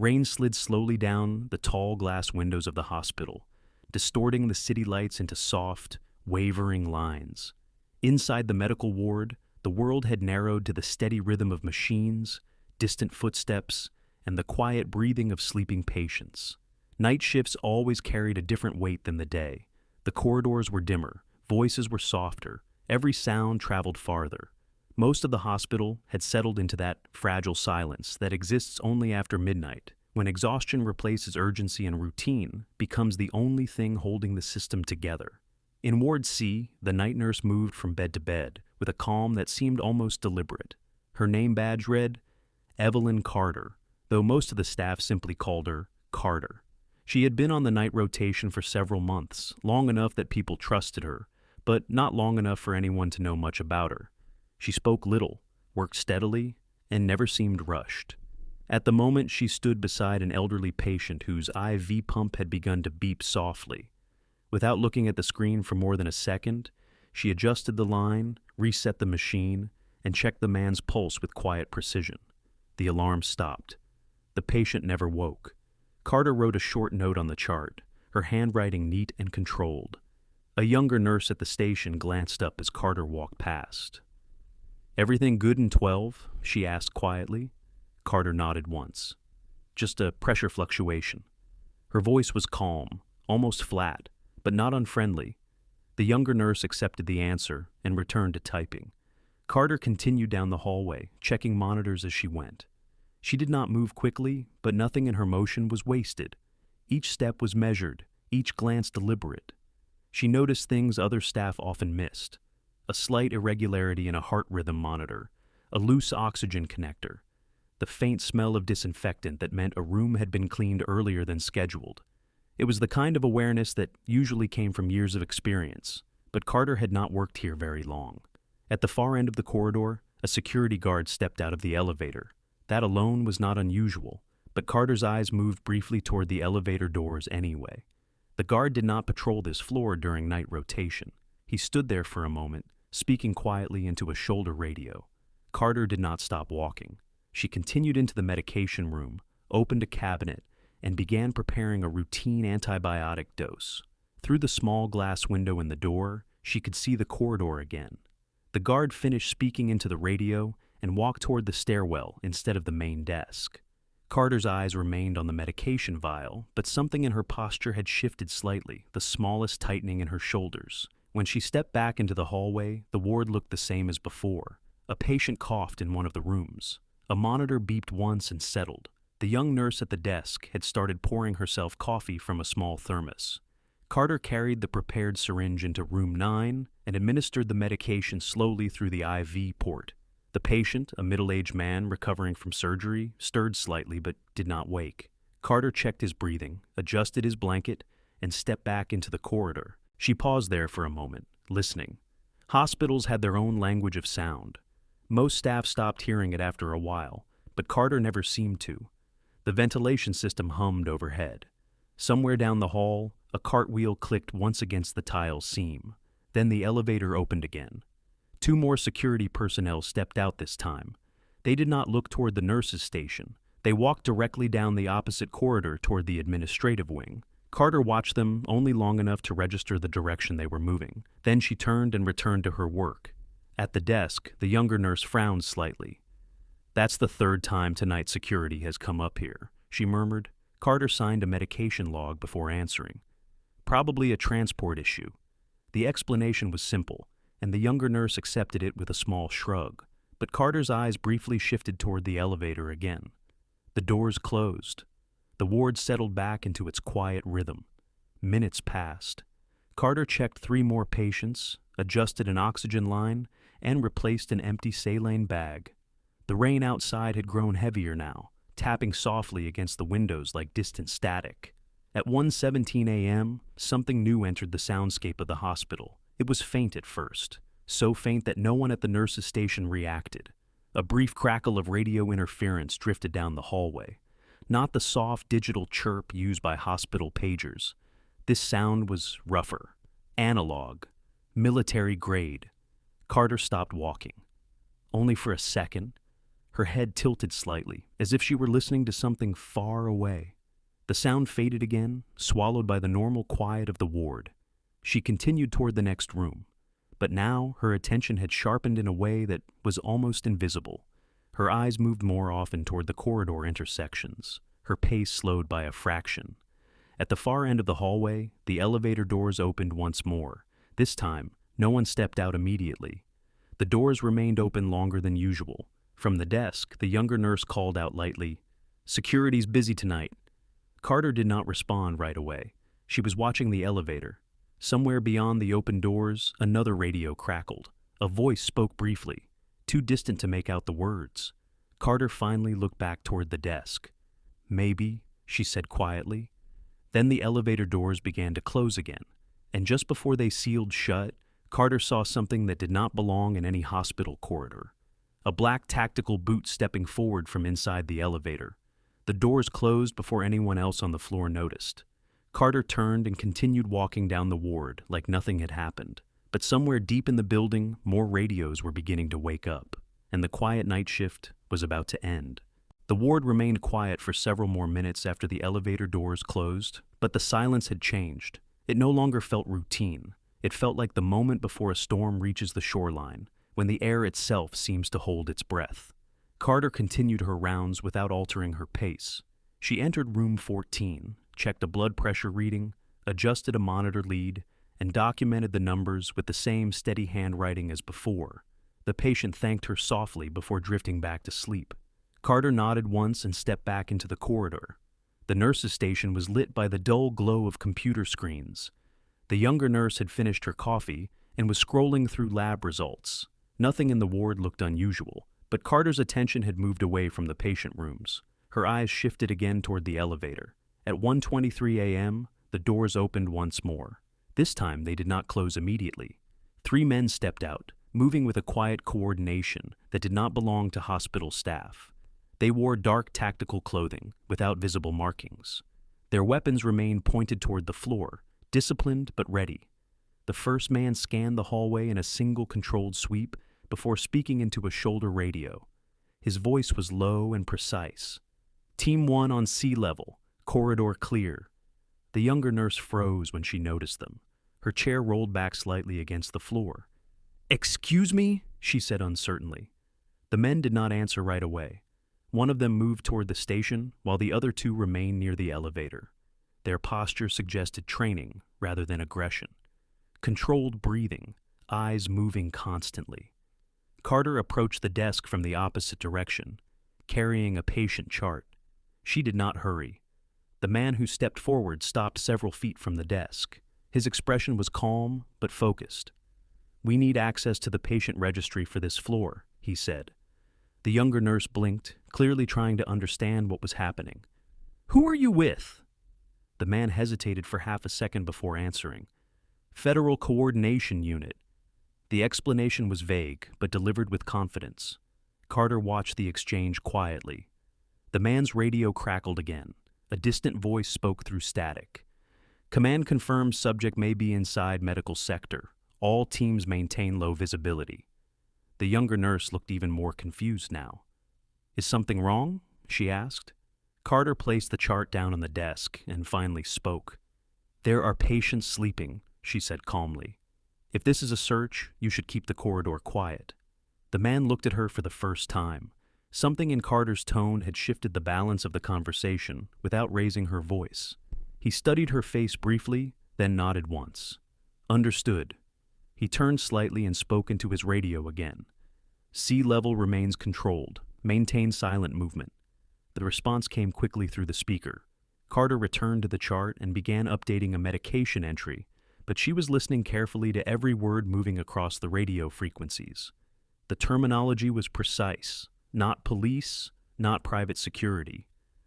Rain slid slowly down the tall glass windows of the hospital, distorting the city lights into soft, wavering lines. Inside the medical ward, the world had narrowed to the steady rhythm of machines, distant footsteps, and the quiet breathing of sleeping patients. Night shifts always carried a different weight than the day. The corridors were dimmer, voices were softer, every sound traveled farther. Most of the hospital had settled into that fragile silence that exists only after midnight, when exhaustion replaces urgency and routine becomes the only thing holding the system together. In Ward C, the night nurse moved from bed to bed with a calm that seemed almost deliberate. Her name badge read, Evelyn Carter, though most of the staff simply called her Carter. She had been on the night rotation for several months, long enough that people trusted her, but not long enough for anyone to know much about her. She spoke little, worked steadily, and never seemed rushed. At the moment, she stood beside an elderly patient whose IV pump had begun to beep softly. Without looking at the screen for more than a second, she adjusted the line, reset the machine, and checked the man's pulse with quiet precision. The alarm stopped. The patient never woke. Carter wrote a short note on the chart, her handwriting neat and controlled. A younger nurse at the station glanced up as Carter walked past. "Everything good in 12?" she asked quietly. Carter nodded once. "Just a pressure fluctuation." Her voice was calm, almost flat, but not unfriendly. The younger nurse accepted the answer and returned to typing. Carter continued down the hallway, checking monitors as she went. She did not move quickly, but nothing in her motion was wasted. Each step was measured, each glance deliberate. She noticed things other staff often missed: a slight irregularity in a heart rhythm monitor, a loose oxygen connector, the faint smell of disinfectant that meant a room had been cleaned earlier than scheduled. It was the kind of awareness that usually came from years of experience, but Carter had not worked here very long. At the far end of the corridor, a security guard stepped out of the elevator. That alone was not unusual, but Carter's eyes moved briefly toward the elevator doors anyway. The guard did not patrol this floor during night rotation. He stood there for a moment, speaking quietly into a shoulder radio. Carter did not stop walking. She continued into the medication room, opened a cabinet, and began preparing a routine antibiotic dose. Through the small glass window in the door, she could see the corridor again. The guard finished speaking into the radio and walked toward the stairwell instead of the main desk. Carter's eyes remained on the medication vial, but something in her posture had shifted slightly, the smallest tightening in her shoulders. When she stepped back into the hallway, the ward looked the same as before. A patient coughed in one of the rooms. A monitor beeped once and settled. The young nurse at the desk had started pouring herself coffee from a small thermos. Carter carried the prepared syringe into room 9 and administered the medication slowly through the IV port. The patient, a middle-aged man recovering from surgery, stirred slightly but did not wake. Carter checked his breathing, adjusted his blanket, and stepped back into the corridor. She paused there for a moment, listening. Hospitals had their own language of sound. Most staff stopped hearing it after a while, but Carter never seemed to. The ventilation system hummed overhead. Somewhere down the hall, a cartwheel clicked once against the tile seam. Then the elevator opened again. 2 more security personnel stepped out this time. They did not look toward the nurses' station. They walked directly down the opposite corridor toward the administrative wing. Carter watched them only long enough to register the direction they were moving. Then she turned and returned to her work. At the desk, the younger nurse frowned slightly. "That's the 3rd time tonight security has come up here," she murmured. Carter signed a medication log before answering. "Probably a transport issue." The explanation was simple, and the younger nurse accepted it with a small shrug. But Carter's eyes briefly shifted toward the elevator again. The doors closed. The ward settled back into its quiet rhythm. Minutes passed. Carter checked 3 more patients, adjusted an oxygen line, and replaced an empty saline bag. The rain outside had grown heavier now, tapping softly against the windows like distant static. At 1:17 a.m., something new entered the soundscape of the hospital. It was faint at first, so faint that no one at the nurse's station reacted. A brief crackle of radio interference drifted down the hallway. Not the soft digital chirp used by hospital pagers. This sound was rougher, analog, military grade. Carter stopped walking. Only for a second. her head tilted slightly, as if she were listening to something far away. The sound faded again, swallowed by the normal quiet of the ward. She continued toward the next room, but now her attention had sharpened in a way that was almost invisible. Her eyes moved more often toward the corridor intersections, her pace slowed by a fraction. At the far end of the hallway, the elevator doors opened once more. This time, no one stepped out immediately. The doors remained open longer than usual. From the desk, the younger nurse called out lightly, "Security's busy tonight." Carter did not respond right away. She was watching the elevator. Somewhere beyond the open doors, another radio crackled. A voice spoke briefly, too distant to make out the words. Carter finally looked back toward the desk. "Maybe," she said quietly. Then the elevator doors began to close again, and just before they sealed shut, Carter saw something that did not belong in any hospital corridor. A black tactical boot stepping forward from inside the elevator. The doors closed before anyone else on the floor noticed. Carter turned and continued walking down the ward like nothing had happened. But somewhere deep in the building, more radios were beginning to wake up, and the quiet night shift was about to end. The ward remained quiet for several more minutes after the elevator doors closed, but the silence had changed. It no longer felt routine. It felt like the moment before a storm reaches the shoreline, when the air itself seems to hold its breath. Carter continued her rounds without altering her pace. She entered room 14, checked a blood pressure reading, adjusted a monitor lead, and documented the numbers with the same steady handwriting as before. The patient thanked her softly before drifting back to sleep. Carter nodded once and stepped back into the corridor. The nurse's station was lit by the dull glow of computer screens. The younger nurse had finished her coffee and was scrolling through lab results. Nothing in the ward looked unusual, but Carter's attention had moved away from the patient rooms. Her eyes shifted again toward the elevator. At 1:23 a.m., the doors opened once more. This time they did not close immediately. 3 men stepped out, moving with a quiet coordination that did not belong to hospital staff. They wore dark tactical clothing, without visible markings. Their weapons remained pointed toward the floor, disciplined but ready. The first man scanned the hallway in a single controlled sweep before speaking into a shoulder radio. His voice was low and precise. "Team 1 on C level, corridor clear." The younger nurse froze when she noticed them. Her chair rolled back slightly against the floor. "Excuse me?" she said uncertainly. The men did not answer right away. One of them moved toward the station, while the other 2 remained near the elevator. Their posture suggested training rather than aggression. Controlled breathing, eyes moving constantly. Carter approached the desk from the opposite direction, carrying a patient chart. She did not hurry. The man who stepped forward stopped several feet from the desk. His expression was calm but focused. "We need access to the patient registry for this floor," he said. The younger nurse blinked, clearly trying to understand what was happening. "Who are you with?" The man hesitated for half a second before answering. "Federal Coordination Unit." The explanation was vague, but delivered with confidence. Carter watched the exchange quietly. The man's radio crackled again. A distant voice spoke through static. "Command confirms subject may be inside medical sector. All teams maintain low visibility." The younger nurse looked even more confused now. "Is something wrong?" she asked. Carter placed the chart down on the desk and finally spoke. "There are patients sleeping," she said calmly. "If this is a search, you should keep the corridor quiet." The man looked at her for the first time. Something in Carter's tone had shifted the balance of the conversation without raising her voice. He studied her face briefly, then nodded once. "Understood." He turned slightly and spoke into his radio again. "Sea level remains controlled. Maintain silent movement." The response came quickly through the speaker. Carter returned to the chart and began updating a medication entry, but she was listening carefully to every word moving across the radio frequencies. The terminology was precise. Not police, not private security.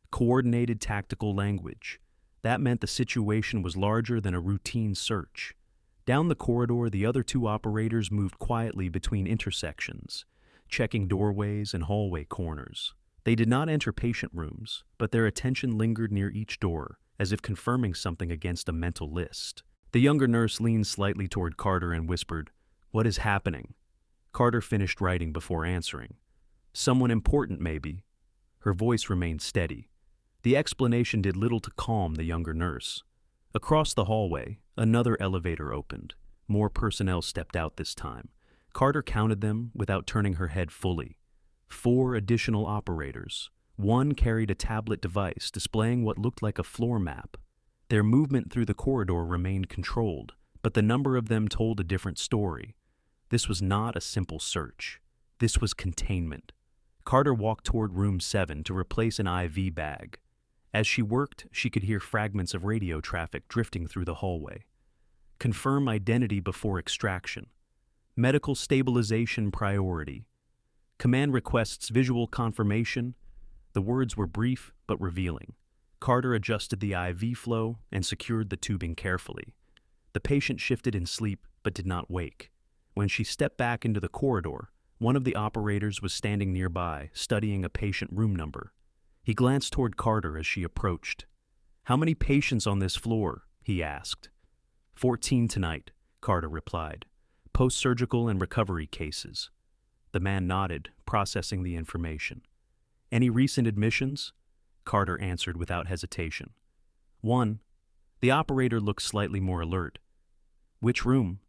Coordinated tactical language. That meant the situation was larger than a routine search. Down the corridor, the other 2 operators moved quietly between intersections, checking doorways and hallway corners. They did not enter patient rooms, but their attention lingered near each door, as if confirming something against a mental list. The younger nurse leaned slightly toward Carter and whispered, "What is happening?" Carter finished writing before answering. Someone important, maybe. Her voice remained steady. The explanation did little to calm the younger nurse. Across the hallway, another elevator opened. More personnel stepped out this time. Carter counted them without turning her head fully. 4 additional operators. One carried a tablet device displaying what looked like a floor map. Their movement through the corridor remained controlled, but the number of them told a different story. This was not a simple search. This was containment. Carter walked toward room 7 to replace an IV bag. As she worked, she could hear fragments of radio traffic drifting through the hallway. Confirm identity before extraction. Medical stabilization priority. Command requests visual confirmation. The words were brief but revealing. Carter adjusted the IV flow and secured the tubing carefully. The patient shifted in sleep but did not wake. When she stepped back into the corridor, one of the operators was standing nearby, studying a patient room number. He glanced toward Carter as she approached. "How many patients on this floor?" he asked. 14 tonight, Carter replied. Post-surgical and recovery cases. The man nodded, processing the information. "Any recent admissions?" Carter answered without hesitation. "One." The operator looked slightly more alert. "Which room?"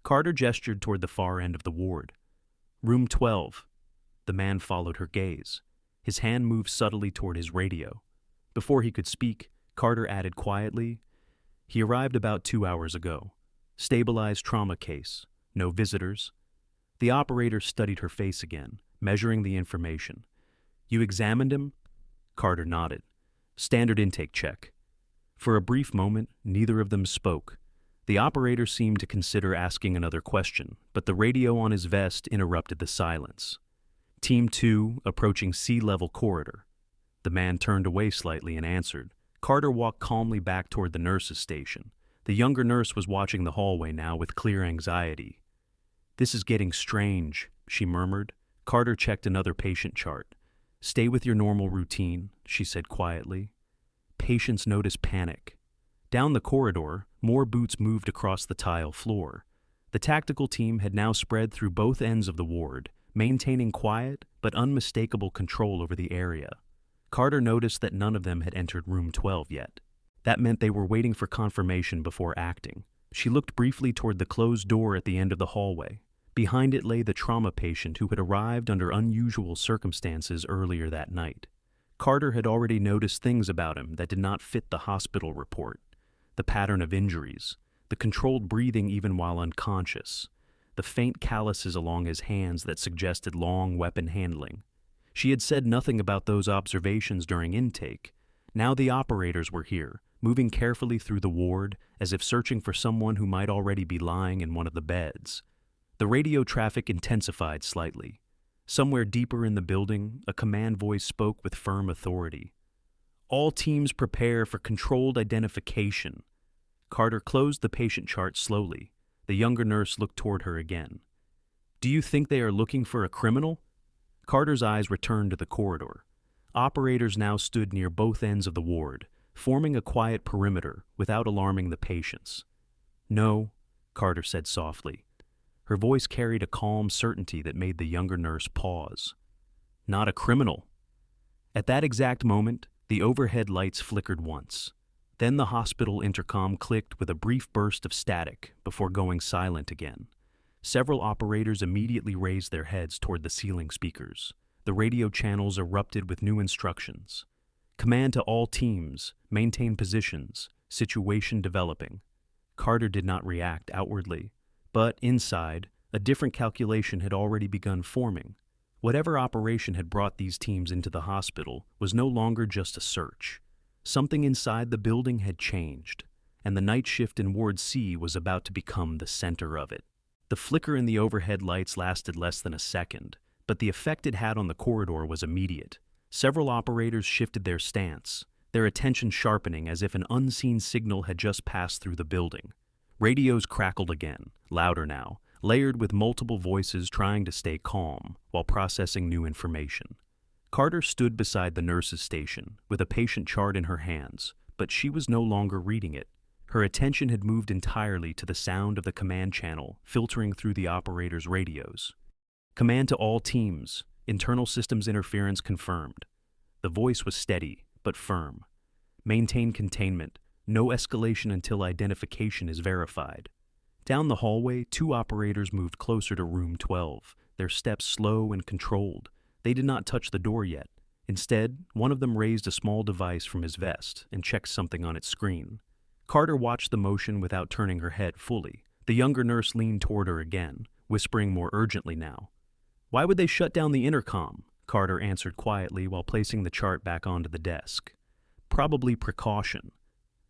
Carter gestured toward the far end of the ward. "Room 12. The man followed her gaze. His hand moved subtly toward his radio. Before he could speak, Carter added quietly, "He arrived about 2 hours ago. Stabilized trauma case. No visitors." The operator studied her face again, measuring the information. "You examined him?" Carter nodded. "Standard intake check." For a brief moment, neither of them spoke. The operator seemed to consider asking another question, but the radio on his vest interrupted the silence. Team 2, approaching sea-level corridor. The man turned away slightly and answered. Carter walked calmly back toward the nurse's station. The younger nurse was watching the hallway now with clear anxiety. "This is getting strange," she murmured. Carter checked another patient chart. "Stay with your normal routine," she said quietly. Patients noticed panic. Down the corridor, more boots moved across the tile floor. The tactical team had now spread through both ends of the ward, maintaining quiet but unmistakable control over the area. Carter noticed that none of them had entered room 12 yet. That meant they were waiting for confirmation before acting. She looked briefly toward the closed door at the end of the hallway. Behind it lay the trauma patient who had arrived under unusual circumstances earlier that night. Carter had already noticed things about him that did not fit the hospital report. The pattern of injuries, the controlled breathing even while unconscious, the faint calluses along his hands that suggested long weapon handling. She had said nothing about those observations during intake. Now the operators were here, moving carefully through the ward as if searching for someone who might already be lying in one of the beds. The radio traffic intensified slightly. Somewhere deeper in the building, a command voice spoke with firm authority. "All teams prepare for controlled identification." Carter closed the patient chart slowly. The younger nurse looked toward her again. "Do you think they are looking for a criminal?" Carter's eyes returned to the corridor. Operators now stood near both ends of the ward, forming a quiet perimeter without alarming the patients. "No," Carter said softly. Her voice carried a calm certainty that made the younger nurse pause. "Not a criminal." At that exact moment, the overhead lights flickered once. Then the hospital intercom clicked with a brief burst of static before going silent again. Several operators immediately raised their heads toward the ceiling speakers. The radio channels erupted with new instructions. "Command to all teams, maintain positions, situation developing." Carter did not react outwardly, but inside, a different calculation had already begun forming. Whatever operation had brought these teams into the hospital was no longer just a search. Something inside the building had changed, and the night shift in Ward C was about to become the center of it. The flicker in the overhead lights lasted less than a second, but the effect it had on the corridor was immediate. Several operators shifted their stance, their attention sharpening as if an unseen signal had just passed through the building. Radios crackled again, louder now, layered with multiple voices trying to stay calm while processing new information. Carter stood beside the nurse's station with a patient chart in her hands, but she was no longer reading it. Her attention had moved entirely to the sound of the command channel filtering through the operator's radios. "Command to all teams. Internal systems interference confirmed. The voice was steady, but firm. Maintain containment. No escalation until identification is verified. Down the hallway, 2 operators moved closer to room 12, their steps slow and controlled. They did not touch the door yet. Instead, one of them raised a small device from his vest and checked something on its screen. Carter watched the motion without turning her head fully. The younger nurse leaned toward her again, whispering more urgently now. "Why would they shut down the intercom?" Carter answered quietly while placing the chart back onto the desk. Probably precaution.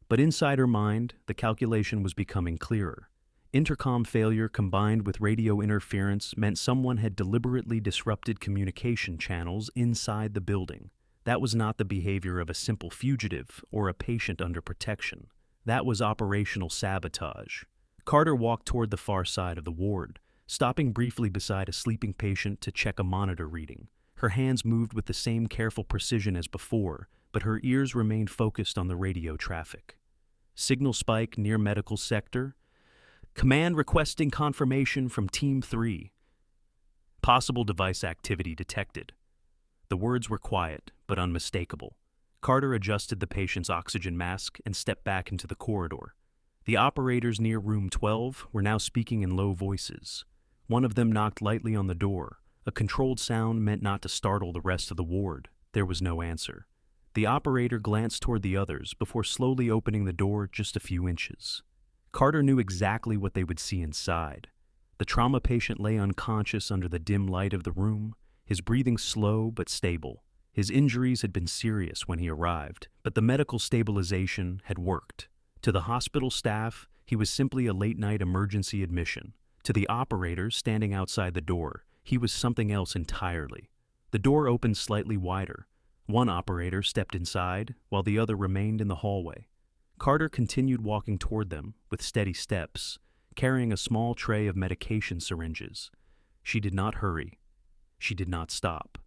But inside her mind, the calculation was becoming clearer. Intercom failure combined with radio interference meant someone had deliberately disrupted communication channels inside the building. That was not the behavior of a simple fugitive or a patient under protection. That was operational sabotage. Carter walked toward the far side of the ward, stopping briefly beside a sleeping patient to check a monitor reading. Her hands moved with the same careful precision as before, but her ears remained focused on the radio traffic. Signal spike near medical sector. Command requesting confirmation from Team 3. Possible device activity detected. The words were quiet, but unmistakable. Carter adjusted the patient's oxygen mask and stepped back into the corridor. The operators near room 12 were now speaking in low voices. One of them knocked lightly on the door. A controlled sound meant not to startle the rest of the ward. There was no answer. The operator glanced toward the others before slowly opening the door just a few inches. Carter knew exactly what they would see inside. The trauma patient lay unconscious under the dim light of the room, his breathing slow but stable. His injuries had been serious when he arrived, but the medical stabilization had worked. To the hospital staff, he was simply a late-night emergency admission. To the operators standing outside the door, he was something else entirely. The door opened slightly wider. One operator stepped inside, while the other remained in the hallway. Carter continued walking toward them with steady steps, carrying a small tray of medication syringes. She did not hurry. She did not stop.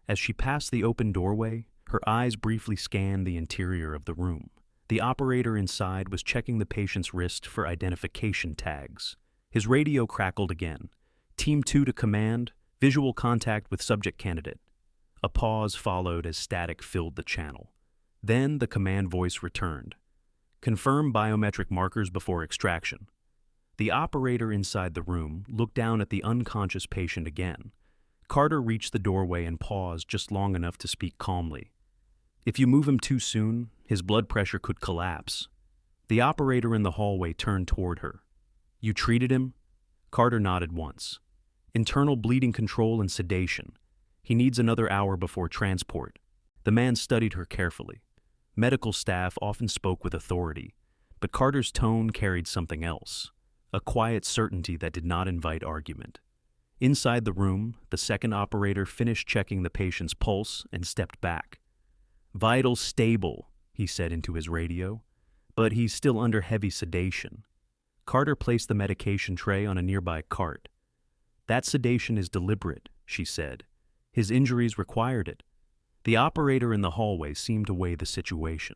As she passed the open doorway, her eyes briefly scanned the interior of the room. The operator inside was checking the patient's wrist for identification tags. His radio crackled again. Team 2 to command, visual contact with subject candidate. A pause followed as static filled the channel. Then the command voice returned. Confirm biometric markers before extraction. The operator inside the room looked down at the unconscious patient again. Carter reached the doorway and paused just long enough to speak calmly. If you move him too soon, his blood pressure could collapse. The operator in the hallway turned toward her. You treated him? Carter nodded once. Internal bleeding control and sedation. He needs another hour before transport. The man studied her carefully. Medical staff often spoke with authority, but Carter's tone carried something else, a quiet certainty that did not invite argument. Inside the room, the second operator finished checking the patient's pulse and stepped back. Vitals stable, he said into his radio, but he's still under heavy sedation. Carter placed the medication tray on a nearby cart. That sedation is deliberate, she said. His injuries required it. The operator in the hallway seemed to weigh the situation.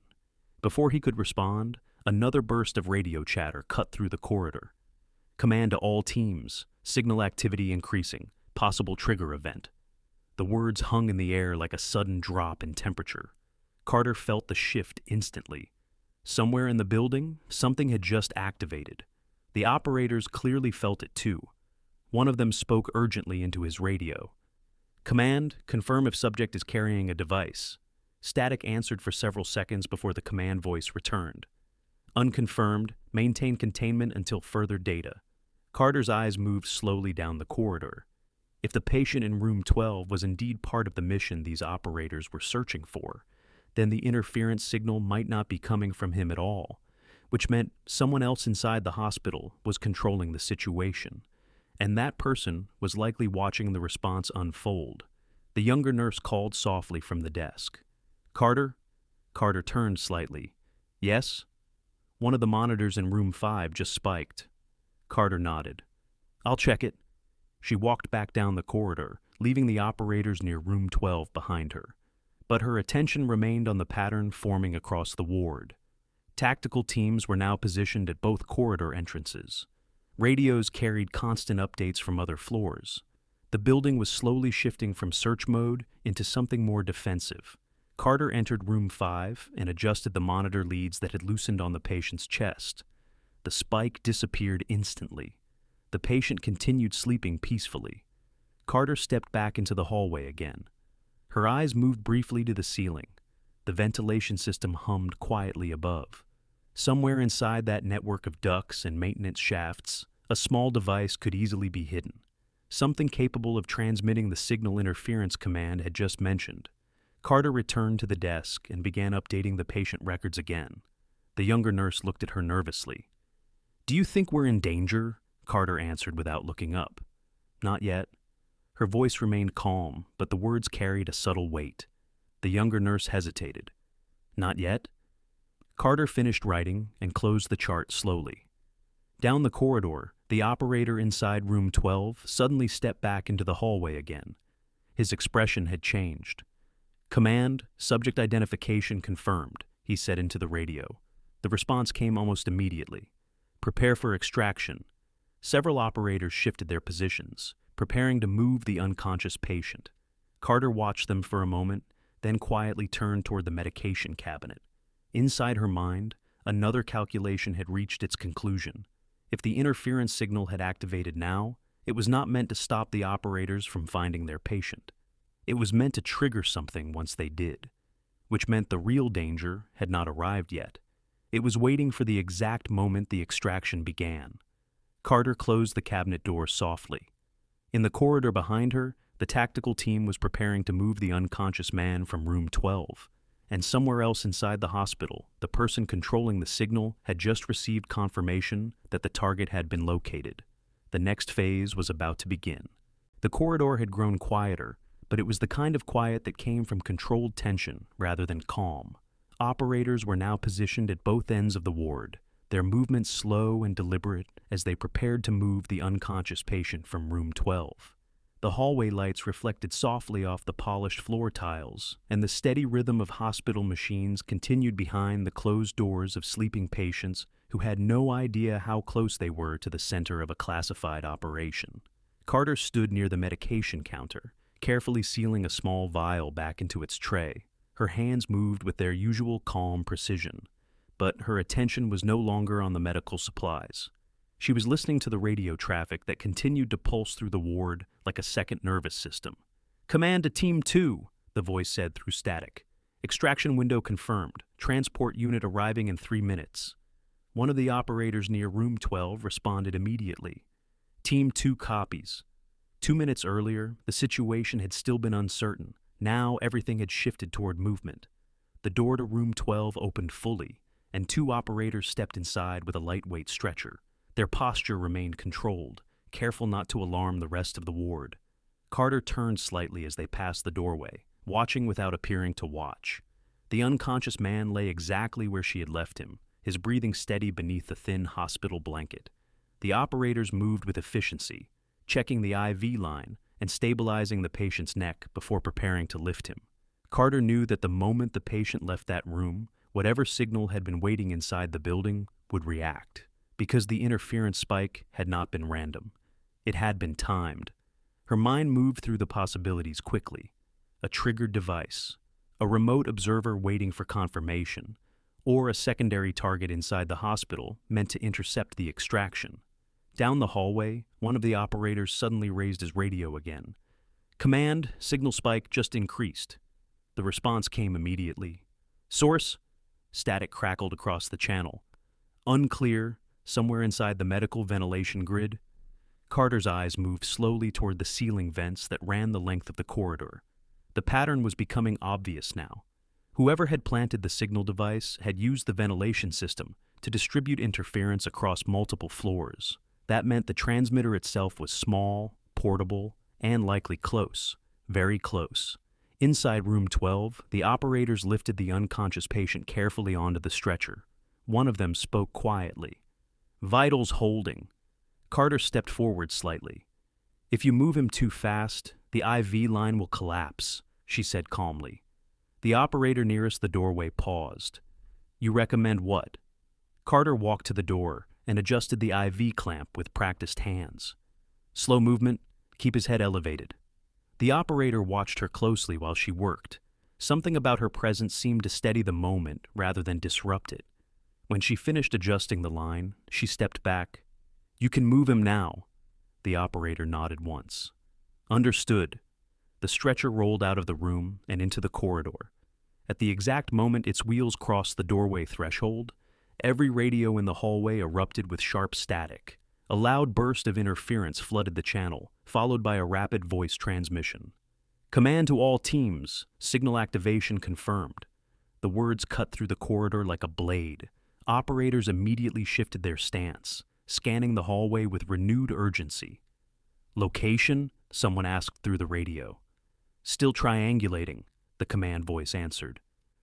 Before he could respond, another burst of radio chatter cut through the corridor. Command to all teams, signal activity increasing, possible trigger event. The words hung in the air like a sudden drop in temperature. Carter felt the shift instantly. Somewhere in the building, something had just activated. The operators clearly felt it too. One of them spoke urgently into his radio. Command, confirm if subject is carrying a device. Static answered for several seconds before the command voice returned. Unconfirmed, maintain containment until further data. Carter's eyes moved slowly down the corridor. If the patient in room 12 was indeed part of the mission these operators were searching for, then the interference signal might not be coming from him at all, which meant someone else inside the hospital was controlling the situation. And that person was likely watching the response unfold. The younger nurse called softly from the desk. Carter? Carter turned slightly. Yes? One of the monitors in room 5 just spiked. Carter nodded. I'll check it. She walked back down the corridor, leaving the operators near room 12 behind her. But her attention remained on the pattern forming across the ward. Tactical teams were now positioned at both corridor entrances. Radios carried constant updates from other floors. The building was slowly shifting from search mode into something more defensive. Carter entered room 5 and adjusted the monitor leads that had loosened on the patient's chest. The spike disappeared instantly. The patient continued sleeping peacefully. Carter stepped back into the hallway again. Her eyes moved briefly to the ceiling. The ventilation system hummed quietly above. Somewhere inside that network of ducts and maintenance shafts, a small device could easily be hidden. Something capable of transmitting the signal interference command had just mentioned. Carter returned to the desk and began updating the patient records again. The younger nurse looked at her nervously. "Do you think we're in danger?" Carter answered without looking up. "Not yet." Her voice remained calm, but the words carried a subtle weight. The younger nurse hesitated. "Not yet?" Carter finished writing and closed the chart slowly. Down the corridor, the operator inside room 12 suddenly stepped back into the hallway again. His expression had changed. "Command, subject identification confirmed," he said into the radio. The response came almost immediately. "Prepare for extraction." Several operators shifted their positions, preparing to move the unconscious patient. Carter watched them for a moment, then quietly turned toward the medication cabinet. Inside her mind, another calculation had reached its conclusion. If the interference signal had activated now, it was not meant to stop the operators from finding their patient. It was meant to trigger something once they did, which meant the real danger had not arrived yet. It was waiting for the exact moment the extraction began. Carter closed the cabinet door softly. In the corridor behind her, the tactical team was preparing to move the unconscious man from room 12. And somewhere else inside the hospital, the person controlling the signal had just received confirmation that the target had been located. The next phase was about to begin. The corridor had grown quieter, but it was the kind of quiet that came from controlled tension rather than calm. Operators were now positioned at both ends of the ward, their movements slow and deliberate as they prepared to move the unconscious patient from room 12. The hallway lights reflected softly off the polished floor tiles, and the steady rhythm of hospital machines continued behind the closed doors of sleeping patients who had no idea how close they were to the center of a classified operation. Carter stood near the medication counter, carefully sealing a small vial back into its tray. Her hands moved with their usual calm precision, but her attention was no longer on the medical supplies. She was listening to the radio traffic that continued to pulse through the ward like a second nervous system. "Command to Team 2, the voice said through static. "Extraction window confirmed. Transport unit arriving in 3 minutes. One of the operators near room 12 responded immediately. "Team 2 copies." 2 minutes earlier, the situation had still been uncertain. Now everything had shifted toward movement. The door to room 12 opened fully, and 2 operators stepped inside with a lightweight stretcher. Their posture remained controlled, careful not to alarm the rest of the ward. Carter turned slightly as they passed the doorway, watching without appearing to watch. The unconscious man lay exactly where she had left him, his breathing steady beneath the thin hospital blanket. The operators moved with efficiency, checking the IV line and stabilizing the patient's neck before preparing to lift him. Carter knew that the moment the patient left that room, whatever signal had been waiting inside the building would react. Because the interference spike had not been random. It had been timed. Her mind moved through the possibilities quickly. A triggered device, a remote observer waiting for confirmation, or a secondary target inside the hospital meant to intercept the extraction. Down the hallway, one of the operators suddenly raised his radio again. "Command, signal spike just increased." The response came immediately. "Source?" Static crackled across the channel. "Unclear. Somewhere inside the medical ventilation grid." Carter's eyes moved slowly toward the ceiling vents that ran the length of the corridor. The pattern was becoming obvious now. Whoever had planted the signal device had used the ventilation system to distribute interference across multiple floors. That meant the transmitter itself was small, portable, and likely close, very close. Inside room 12, the operators lifted the unconscious patient carefully onto the stretcher. One of them spoke quietly. "Vitals holding." Carter stepped forward slightly. "If you move him too fast, the IV line will collapse," she said calmly. The operator nearest the doorway paused. "You recommend what?" Carter walked to the door and adjusted the IV clamp with practiced hands. "Slow movement, Keep his head elevated." The operator watched her closely while she worked. Something about her presence seemed to steady the moment rather than disrupt it. When she finished adjusting the line, she stepped back. "You can move him now." The operator nodded once. "Understood." The stretcher rolled out of the room and into the corridor. At the exact moment its wheels crossed the doorway threshold, every radio in the hallway erupted with sharp static. A loud burst of interference flooded the channel, followed by a rapid voice transmission. "Command to all teams. Signal activation confirmed." The words cut through the corridor like a blade. Operators immediately shifted their stance, scanning the hallway with renewed urgency. "Location?" someone asked through the radio. "Still triangulating," the command voice answered.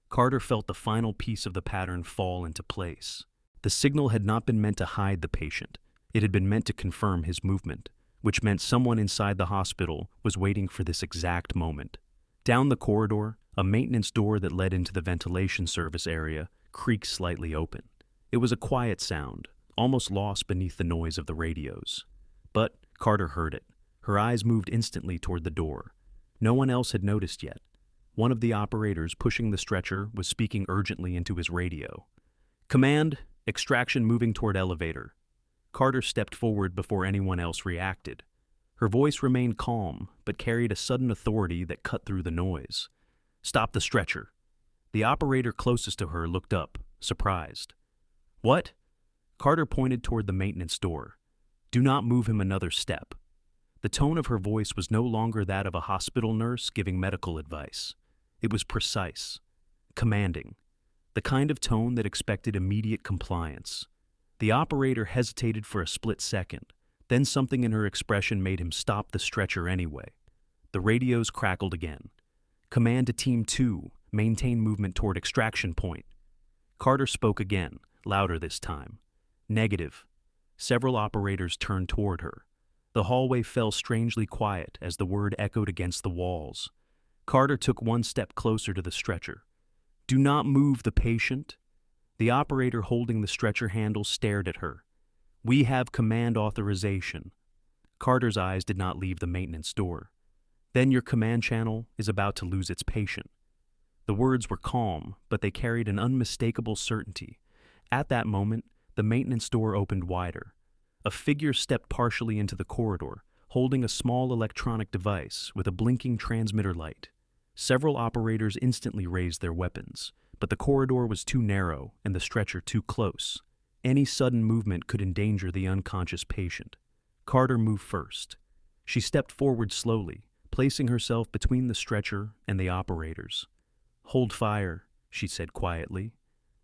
Carter felt the final piece of the pattern fall into place. The signal had not been meant to hide the patient. It had been meant to confirm his movement, which meant someone inside the hospital was waiting for this exact moment. Down the corridor, a maintenance door that led into the ventilation service area creaked slightly open. It was a quiet sound, almost lost beneath the noise of the radios. But Carter heard it. Her eyes moved instantly toward the door. No one else had noticed yet. One of the operators pushing the stretcher was speaking urgently into his radio. "Command, extraction moving toward elevator." Carter stepped forward before anyone else reacted. Her voice remained calm, but carried a sudden authority that cut through the noise. "Stop the stretcher." The operator closest to her looked up, surprised. "What?" Carter pointed toward the maintenance door. "Do not move him another step." The tone of her voice was no longer that of a hospital nurse giving medical advice. It was precise, commanding, the kind of tone that expected immediate compliance. The operator hesitated for a split second, then something in her expression made him stop the stretcher anyway. The radios crackled again. "Command to Team 2, maintain movement toward extraction point." Carter spoke again, louder this time. "Negative." Several operators turned toward her. The hallway fell strangely quiet as the word echoed against the walls. Carter took one step closer to the stretcher. "Do not move the patient." The operator holding the stretcher handle stared at her. "We have command authorization." Carter's eyes did not leave the maintenance door. "Then your command channel is about to lose its patient." The words were calm, but they carried an unmistakable certainty. At that moment, the maintenance door opened wider. A figure stepped partially into the corridor, holding a small electronic device with a blinking transmitter light. Several operators instantly raised their weapons, but the corridor was too narrow and the stretcher too close. Any sudden movement could endanger the unconscious patient. Carter moved first. She stepped forward slowly, placing herself between the stretcher and the operators. "Hold fire," she said quietly.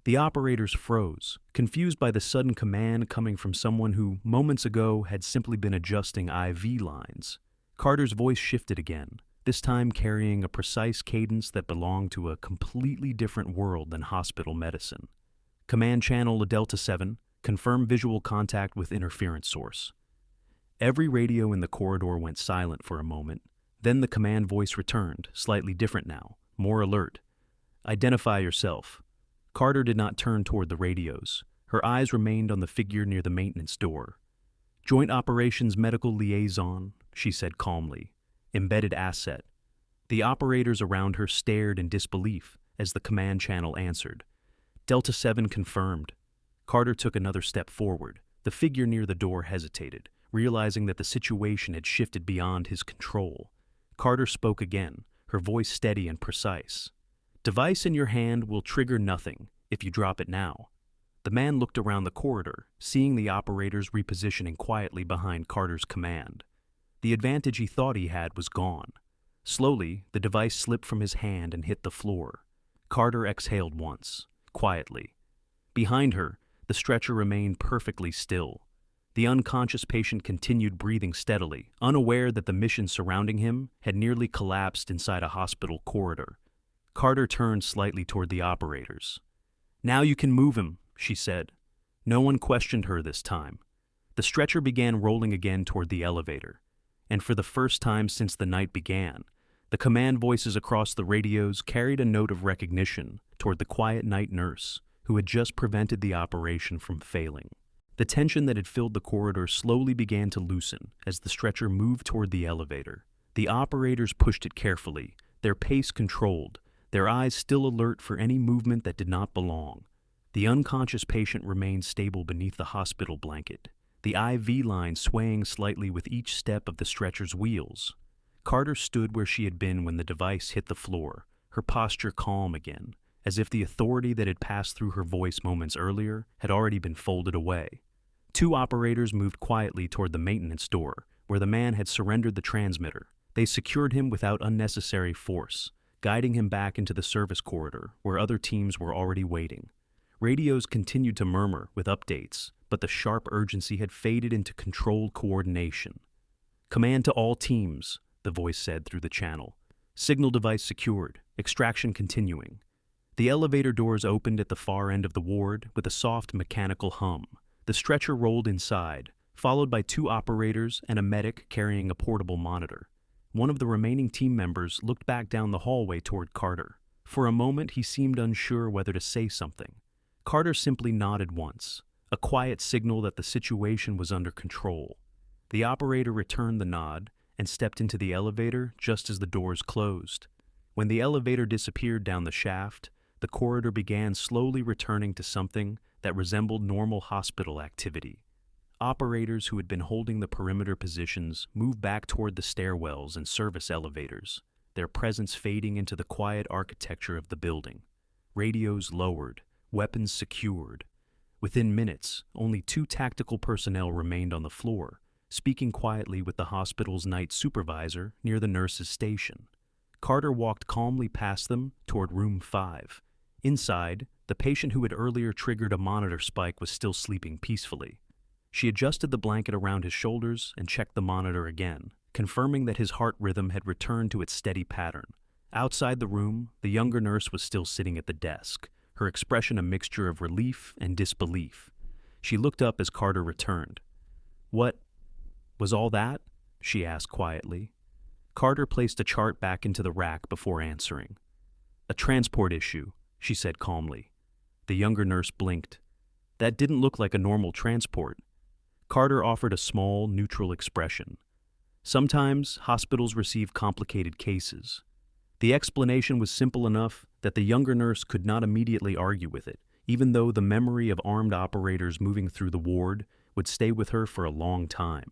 The operators froze, confused by the sudden command coming from someone who, moments ago, had simply been adjusting IV lines. Carter's voice shifted again, this time carrying a precise cadence that belonged to a completely different world than hospital medicine. "Command channel Delta 7, confirm visual contact with interference source." Every radio in the corridor went silent for a moment. Then the command voice returned, slightly different now, more alert. "Identify yourself." Carter did not turn toward the radios. Her eyes remained on the figure near the maintenance door. "Joint Operations Medical Liaison," she said calmly. "Embedded asset." The operators around her stared in disbelief as the command channel answered. "Delta 7 confirmed." Carter took another step forward. The figure near the door hesitated, realizing that the situation had shifted beyond his control. Carter spoke again, her voice steady and precise. "Device in your hand will trigger nothing if you drop it now." The man looked around the corridor, seeing the operators repositioning quietly behind Carter's command. The advantage he thought he had was gone. Slowly, the device slipped from his hand and hit the floor. Carter exhaled once, quietly. Behind her, the stretcher remained perfectly still. The unconscious patient continued breathing steadily, unaware that the mission surrounding him had nearly collapsed inside a hospital corridor. Carter turned slightly toward the operators. "Now you can move him," she said. No one questioned her this time. The stretcher began rolling again toward the elevator. And for the first time since the night began, the command voices across the radios carried a note of recognition toward the quiet night nurse who had just prevented the operation from failing. The tension that had filled the corridor slowly began to loosen as the stretcher moved toward the elevator. The operators pushed it carefully, their pace controlled, their eyes still alert for any movement that did not belong. The unconscious patient remained stable beneath the hospital blanket, the IV line swaying slightly with each step of the stretcher's wheels. Carter stood where she had been when the device hit the floor, her posture calm again, as if the authority that had passed through her voice moments earlier had already been folded away. Two operators moved quietly toward the maintenance door, where the man had surrendered the transmitter. They secured him without unnecessary force, guiding him back into the service corridor, where other teams were already waiting. Radios continued to murmur with updates, but the sharp urgency had faded into controlled coordination. "Command to all teams," the voice said through the channel. "Signal device secured. Extraction continuing." The elevator doors opened at the far end of the ward with a soft mechanical hum. The stretcher rolled inside, followed by two operators and a medic carrying a portable monitor. One of the remaining team members looked back down the hallway toward Carter. For a moment, he seemed unsure whether to say something. Carter simply nodded once, a quiet signal that the situation was under control. The operator returned the nod and stepped into the elevator just as the doors closed. When the elevator disappeared down the shaft, the corridor began slowly returning to something that resembled normal hospital activity. Operators who had been holding the perimeter positions moved back toward the stairwells and service elevators, their presence fading into the quiet architecture of the building. Radios lowered, weapons secured. Within minutes, only two tactical personnel remained on the floor, speaking quietly with the hospital's night supervisor near the nurse's station. Carter walked calmly past them toward room 5. Inside, the patient who had earlier triggered a monitor spike was still sleeping peacefully. She adjusted the blanket around his shoulders and checked the monitor again, confirming that his heart rhythm had returned to its steady pattern. Outside the room, the younger nurse was still sitting at the desk, her expression a mixture of relief and disbelief. She looked up as Carter returned. "What was all that?" she asked quietly. Carter placed a chart back into the rack before answering. "A transport issue," she said calmly. The younger nurse blinked. "That didn't look like a normal transport." Carter offered a small, neutral expression. "Sometimes hospitals receive complicated cases." The explanation was simple enough that the younger nurse could not immediately argue with it, even though the memory of armed operators moving through the ward would stay with her for a long time.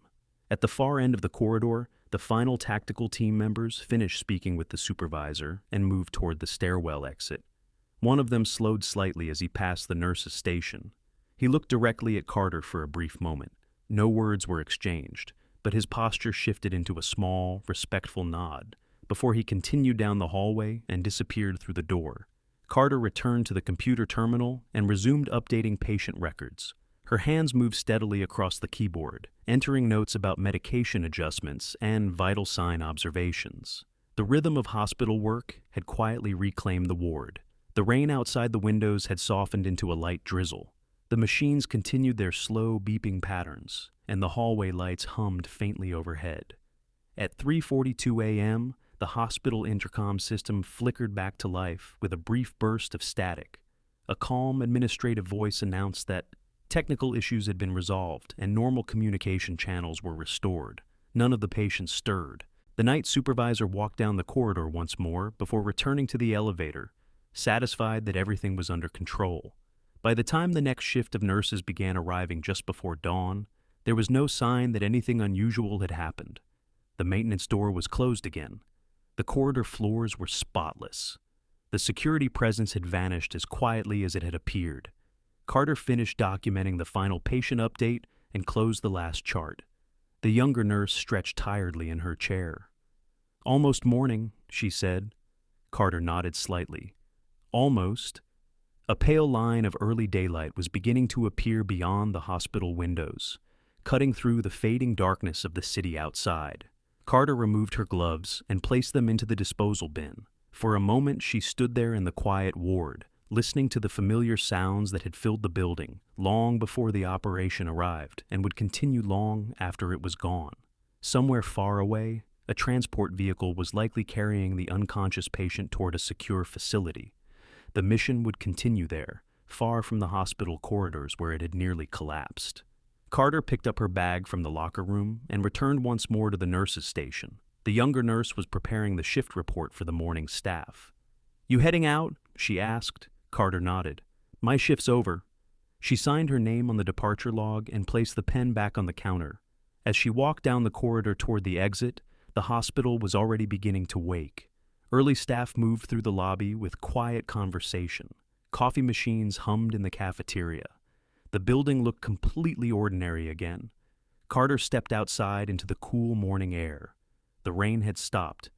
At the far end of the corridor, the final tactical team members finished speaking with the supervisor and moved toward the stairwell exit. One of them slowed slightly as he passed the nurse's station. He looked directly at Carter for a brief moment. No words were exchanged, but his posture shifted into a small, respectful nod before he continued down the hallway and disappeared through the door. Carter returned to the computer terminal and resumed updating patient records. Her hands moved steadily across the keyboard, entering notes about medication adjustments and vital sign observations. The rhythm of hospital work had quietly reclaimed the ward. The rain outside the windows had softened into a light drizzle. The machines continued their slow, beeping patterns, and the hallway lights hummed faintly overhead. At 3:42 a.m., the hospital intercom system flickered back to life with a brief burst of static. A calm administrative voice announced that technical issues had been resolved and normal communication channels were restored. None of the patients stirred. The night supervisor walked down the corridor once more before returning to the elevator, satisfied that everything was under control. By the time the next shift of nurses began arriving just before dawn, there was no sign that anything unusual had happened. The maintenance door was closed again. The corridor floors were spotless. The security presence had vanished as quietly as it had appeared. Carter finished documenting the final patient update and closed the last chart. The younger nurse stretched tiredly in her chair. "Almost morning," she said. Carter nodded slightly. "Almost." A pale line of early daylight was beginning to appear beyond the hospital windows, cutting through the fading darkness of the city outside. Carter removed her gloves and placed them into the disposal bin. For a moment she stood there in the quiet ward, listening to the familiar sounds that had filled the building long before the operation arrived and would continue long after it was gone. Somewhere far away, a transport vehicle was likely carrying the unconscious patient toward a secure facility. The mission would continue there, far from the hospital corridors where it had nearly collapsed. Carter picked up her bag from the locker room and returned once more to the nurse's station. The younger nurse was preparing the shift report for the morning staff. "You heading out?" she asked. Carter nodded. "My shift's over." She signed her name on the departure log and placed the pen back on the counter. As she walked down the corridor toward the exit, the hospital was already beginning to wake. Early staff moved through the lobby with quiet conversation. Coffee machines hummed in the cafeteria. The building looked completely ordinary again. Carter stepped outside into the cool morning air. The rain had stopped.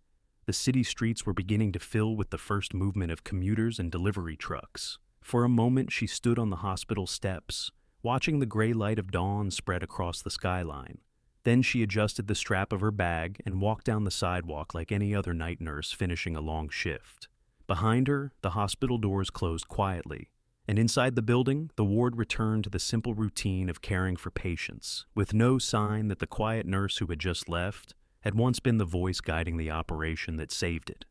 The city streets were beginning to fill with the first movement of commuters and delivery trucks. For a moment, she stood on the hospital steps, watching the gray light of dawn spread across the skyline. Then she adjusted the strap of her bag and walked down the sidewalk like any other night nurse finishing a long shift. Behind her, the hospital doors closed quietly, and inside the building, the ward returned to the simple routine of caring for patients, with no sign that the quiet nurse who had just left had once been the voice guiding the operation that saved it.